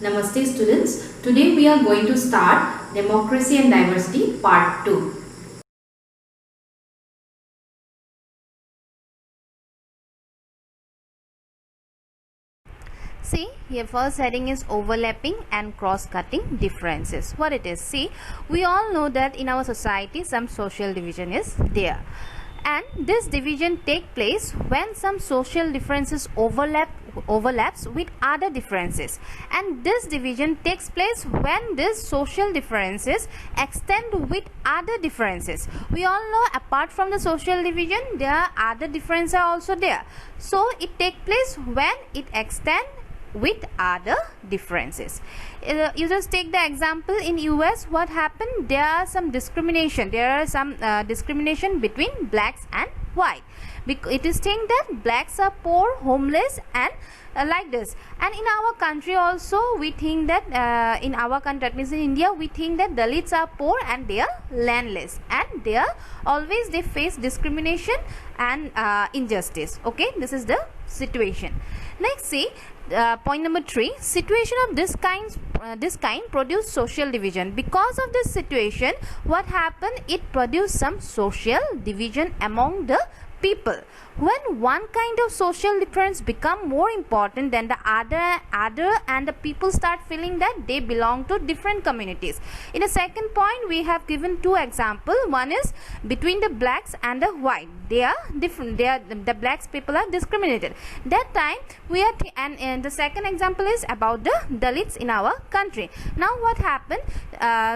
Namaste students. Today we are going to start Democracy and Diversity Part 2. See, here first heading is overlapping and cross-cutting differences. What it is? See, we all know that in our society some social division is there. And this division take place when some social differences overlaps with other differences, and this division takes place when these social differences extend with other differences. We all know apart from the social division there are other differences are also there, so it takes place when it extends with other differences. You just take the example in US. What happened? There are some discrimination. There are some discrimination between blacks and white. It is saying that blacks are poor, homeless, and like this. And in our country also we think that in our country, that means in India, we think that Dalits are poor and they are landless, and they are always they face discrimination and injustice. Okay, this is the situation. Next, see, point number 3, situation of this kind produce social division. Because of this situation, what happened? It produced some social division among the people. When one kind of social difference become more important than the other and the people start feeling that they belong to different communities. In the second point, we have given two examples. One is between the blacks and the white. They are different. The blacks people are discriminated. That time we are and the second example is about the Dalits in our country. Now what happened?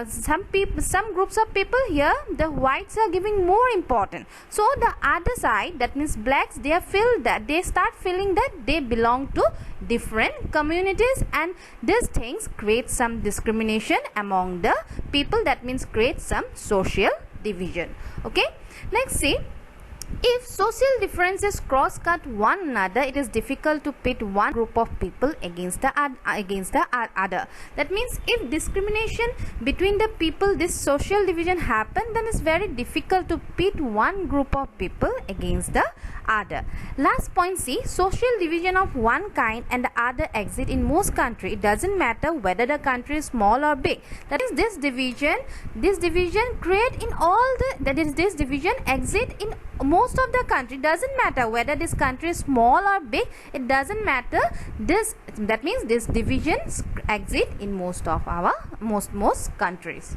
Some groups of people here, the whites are giving more importance. So the other side, that means blacks, they start feeling that they belong to different communities, and these things create some discrimination among the people. That means create some social division. Okay, let's see. If social differences cross-cut one another, it is difficult to pit one group of people against the other. That means if discrimination between the people, this social division happen, then it's very difficult to pit one group of people against the other. Last point, see, social division of one kind and the other exist in most countries. It doesn't matter whether the country is small or big. That is, this division create in all the, that is, this division exist in most of the country. Doesn't matter whether this country is small or big, it doesn't matter. That means this divisions exist in most of our most countries.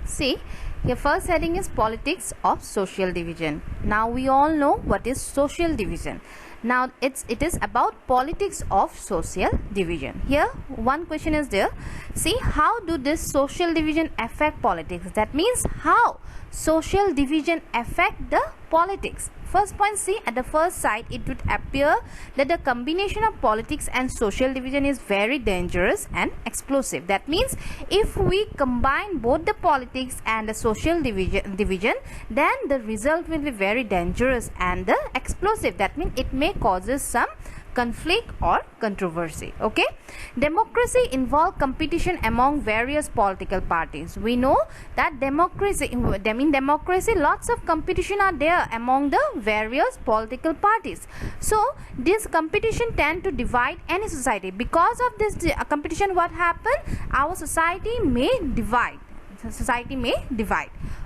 See, your first heading is politics of social division. Now we all know what is social division. Now it is about politics of social division. Here one question is there. See, how do this social division affect politics? That means how social division affect the politics. First point, see, at the first sight it would appear that the combination of politics and social division is very dangerous and explosive. That means if we combine both the politics and the social division, then the result will be very dangerous and the explosive. That means it may causes some conflict or controversy. Okay, democracy involves competition among various political parties. We know that in democracy lots of competition are there among the various political parties. So this competition tend to divide any society. Because of this competition, what happen? Our society may divide.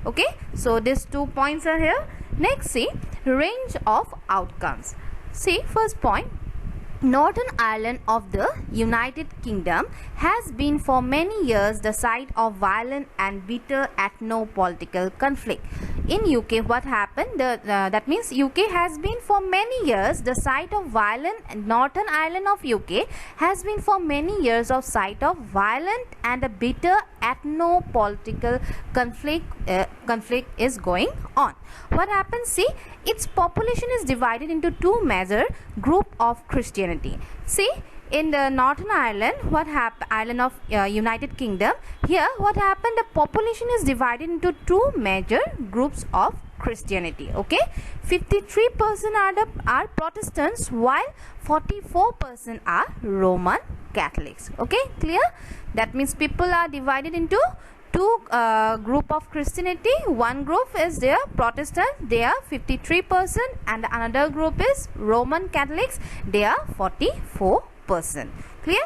Okay, so these 2 points are here. Next, see, range of outcomes. See, first point, Northern Ireland of the United Kingdom has been for many years the site of violent and bitter ethno-political conflict. In UK, what happened? That means UK has been for many years the site of violent, and Northern Ireland of UK has been for many years of site of violent and a bitter ethno-political conflict is going on. What happens? See, its population is divided into two major group of Christianity. See, in the Northern Ireland, what happened? Ireland of United Kingdom. Here, what happened? The population is divided into two major groups of Christianity. Okay, 53% are Protestants, while 44% are Roman Catholics. Okay, clear? That means people are divided into two group of Christianity. One group is their Protestant, they are 53%, and another group is Roman Catholics, they are 44%. Clear?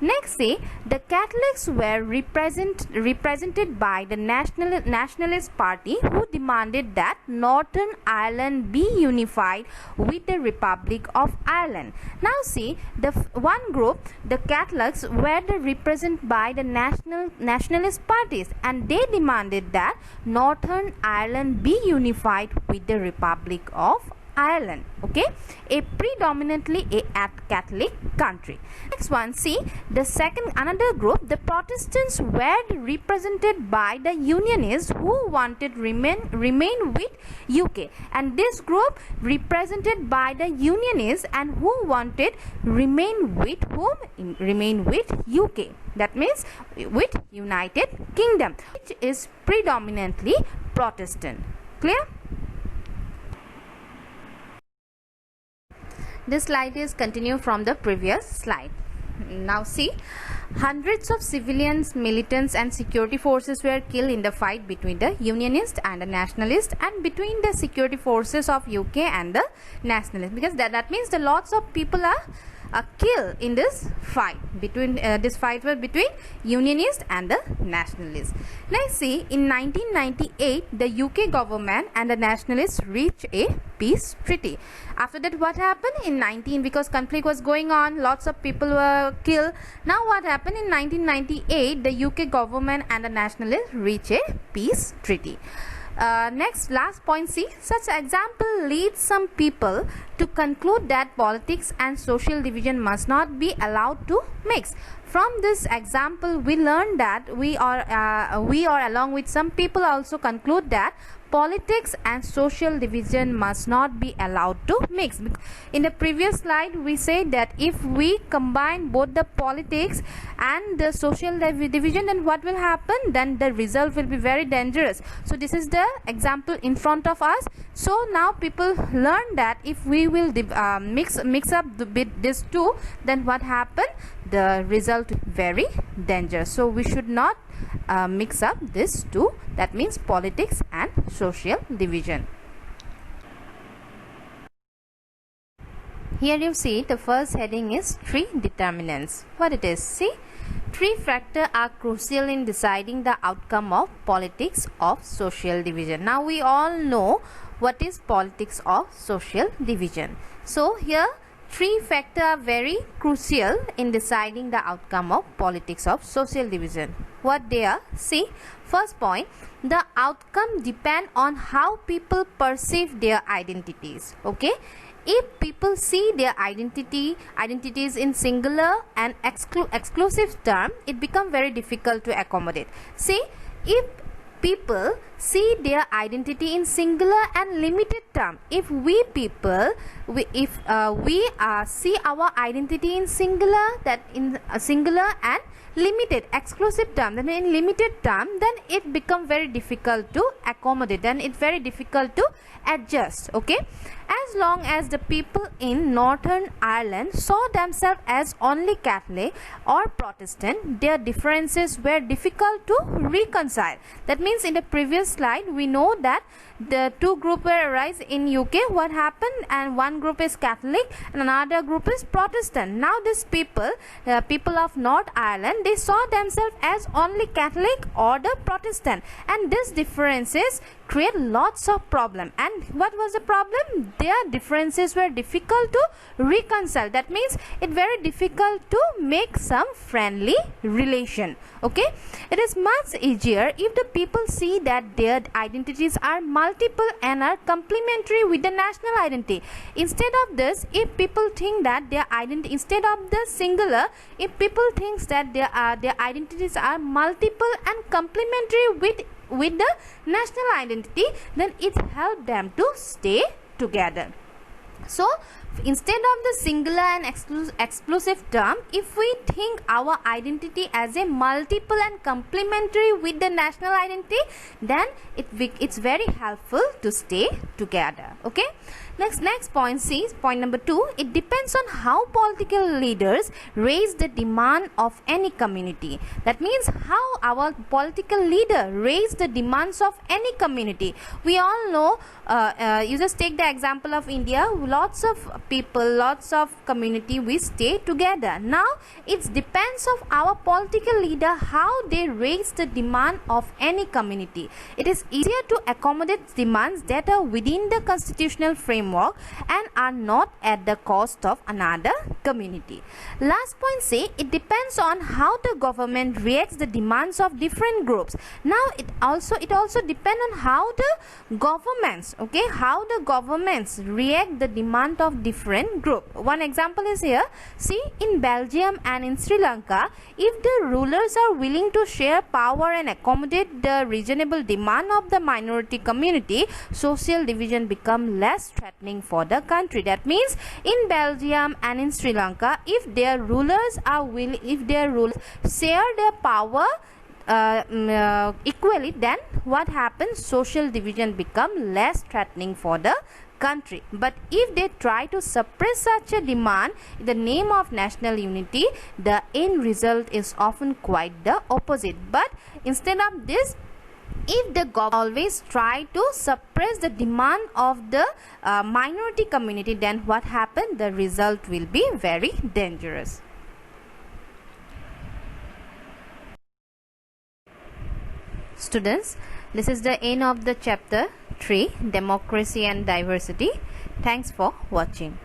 Next, see, the Catholics were represented by the Nationalist Party, who demanded that Northern Ireland be unified with the Republic of Ireland. Now see, the one group, the Catholics, were represented by the nationalist parties, and they demanded that Northern Ireland be unified with the Republic of Ireland. Okay, a predominantly a Catholic country. Next one, see, the second, another group, the Protestants, were represented by the Unionists, who wanted remain with UK, and this group represented by the Unionists and who wanted remain with whom? Remain with UK, that means with United Kingdom, which is predominantly Protestant. Clear? This slide is continue from the previous slide. Now see, hundreds of civilians, militants and security forces were killed in the fight between the Unionists and the Nationalists, and between the security forces of UK and the Nationalists, because that means the lots of people are killed in this fight between this fight was between Unionists and the Nationalists. Let's see, in 1998 the UK government and the Nationalists reached a peace treaty. After that, what happened in because conflict was going on, lots of people were killed. Now what happened in 1998, the UK government and the Nationalists reached a peace treaty. Next, last point, see, such example leads some people to conclude that politics and social division must not be allowed to mix. From this example, we learn that we are along with some people also conclude that politics and social division must not be allowed to mix. In the previous slide, we said that if we combine both the politics and the social division, then what will happen? Then the result will be very dangerous. So this is the example in front of us. So now people learn that if we will mix up these two, then what happen? The result very dangerous. So we should not mix up these two, that means politics and social division. Here you see the first heading is three determinants. What it is? See, three factors are crucial in deciding the outcome of politics of social division. Now we all know what is politics of social division. So here three factors are very crucial in deciding the outcome of politics of social division. What they are? See, first point, the outcome depend on how people perceive their identities. Okay, if people see their identities in singular and exclusive term, it become very difficult to accommodate. See, if people see their identity in singular and limited term, if we see our identity in singular, that in a singular and limited exclusive term, then in limited term, then it become very difficult to accommodate, then it's very difficult to adjust. Okay, as long as the people in Northern Ireland saw themselves as only Catholic or Protestant, their differences were difficult to reconcile. That means in the previous slide we know that the two groups were arise in UK. What happened? And one group is Catholic and another group is Protestant. Now these people of North Ireland, they saw themselves as only Catholic or the Protestant, and these differences create lots of problem. And what was the problem? Their differences were difficult to reconcile. That means it's very difficult to make some friendly relation. Okay, it is much easier if the people see that their identities are multiple and are complementary with the national identity. Instead of this, if people think that their identity, instead of the singular, if people think that their identities are multiple and complementary with the national identity, then it helps them to stay together. So instead of the singular and exclusive term, if we think our identity as a multiple and complementary with the national identity, then it's very helpful to stay together. Okay, next point, see, point number 2, it depends on how political leaders raise the demand of any community. That means how our political leader raise the demands of any community. We all know, you just take the example of India, lots of people, lots of community, we stay together. Now it depends of our political leader how they raise the demand of any community. It is easier to accommodate demands that are within the constitutional framework and are not at the cost of another community. Last point say it depends on how the government reacts the demands of different groups. Now it also depends on how the governments, okay, how the governments react the demand of different group. One example is here. See, in Belgium and in Sri Lanka, if the rulers are willing to share power and accommodate the reasonable demand of the minority community, social division become less threatening for the country. That means in Belgium and in Sri Lanka, if their rulers are willing, if their rulers share their power equally, then what happens? Social division become less threatening for the country. But if they try to suppress such a demand in the name of national unity, the end result is often quite the opposite. But instead of this, if the government always try to suppress the demand of the minority community, then what happens? The result will be very dangerous. Students, this is the end of the chapter 3, Democracy and Diversity. Thanks for watching.